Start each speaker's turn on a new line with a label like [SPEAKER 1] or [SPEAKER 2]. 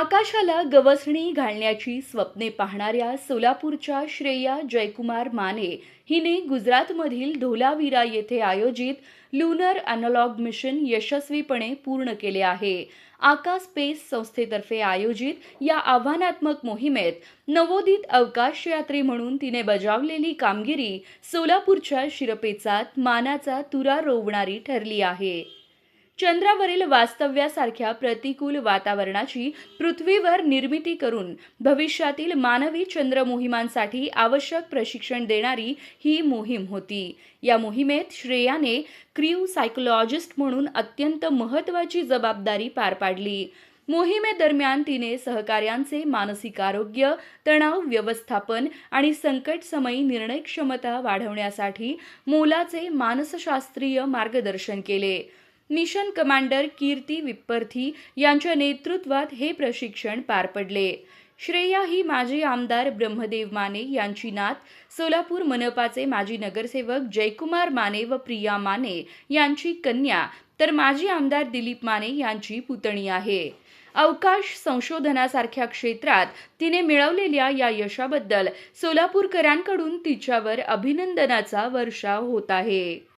[SPEAKER 1] आकाशाला गवसणी घालण्याची स्वप्ने पाहणाऱ्या सोलापूरच्या श्रेया जयकुमार माने हिने गुजरातमधील धोलावीरा येथे आयोजित लुनर अॅनालॉग मिशन यशस्वीपणे पूर्ण केले आहे. आकाश स्पेस संस्थेतर्फे आयोजित या आव्हानात्मक मोहिमेत नवोदित अवकाशयात्री म्हणून तिने बजावलेली कामगिरी सोलापूरच्या शिरपेचात मानाचा तुरा रोवणारी ठरली आहे. चंद्रावरील वास्तव्यासारख्या प्रतिकूल वातावरणाची पृथ्वीवर निर्मिती करून भविष्यातील मानवी चंद्र मोहिमांसाठी आवश्यक प्रशिक्षण देणारी ही मोहीम होती. या मोहिमेत श्रेयाने क्र्यू सायकोलॉजिस्ट म्हणून अत्यंत महत्त्वाची जबाबदारी पार पाडली. मोहिमेदरम्यान तिने सहकाऱ्यांचे मानसिक आरोग्य, तणाव व्यवस्थापन आणि संकटसमयी निर्णय क्षमता वाढवण्यासाठी मोलाचे मानसशास्त्रीय मार्गदर्शन केले. मिशन कमांडर कीर्ती विप्पर्थी यांच्या नेतृत्वात हे प्रशिक्षण पार पडले. श्रेया ही माजी आमदार ब्रह्मदेव माने यांची नात, सोलापूर मनपाचे माजी नगरसेवक जयकुमार माने व प्रिया माने यांची कन्या, तर माजी आमदार दिलीप माने यांची पुतणी आहे. अवकाश संशोधनासारख्या क्षेत्रात तिने मिळवलेल्या या यशाबद्दल सोलापूरकरांकडून तिच्यावर अभिनंदनाचा वर्षाव होत आहे.